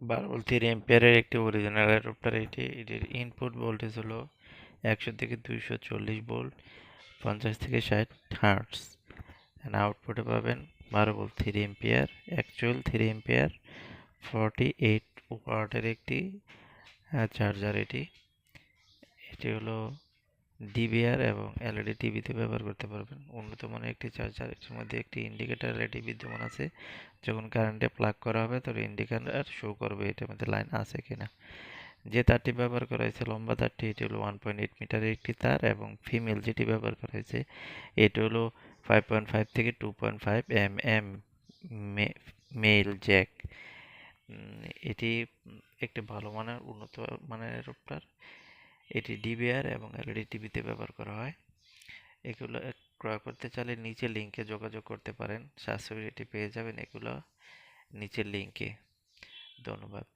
12 volt 3 এম্পিয়ারের একটি original adapter এটি। এটির ইনপুট ভোল্টেজ হলো 100 থেকে 240 ভোল্ট, 50 থেকে 60 হার্টজ। আউটপুটে পাবেন 12 ভোল্ট 3 এম্পিয়ার, অ্যাকচুয়াল 3 এম্পিয়ার, 48 ওয়াটের একটি চার্জার এটি। এটি হলো ডিভিআর এবং এলইডি টিভিতে ব্যবহার করতে পারবেন। উন্নত মানের একটি চার্জার। এটির মধ্যে একটি ইন্ডিকেটর এলইডি বিদ্যমান আছে। যখন কারেন্টে প্লাগ করা হবে তখন ইন্ডিকেটর শো করবে এটার মধ্যে লাইন আছে কিনা। যে তারটি ব্যবহার করা হয়েছে লম্বা তারটি, এটি হলো 1.8 মিটারের একটি তার, এবং ফিমেল যেটি ব্যবহার করা হয়েছে এটি হলো 5.5 থেকে 2.5 mm মেল জ্যাক। এটি একটি ভালো মানের উন্নত মানের অ্যাডাপ্টার। এটি ডিভিআর এবং এলইডি টিভিতে ব্যবহার করা হয়। এগুলো ক্রয় করতে চাইলে নিচে লিঙ্কে যোগাযোগ করতে পারেন। সাশ্রয়ী রেটে পেয়ে যাবেন এগুলো নিচের লিঙ্কে। ধন্যবাদ।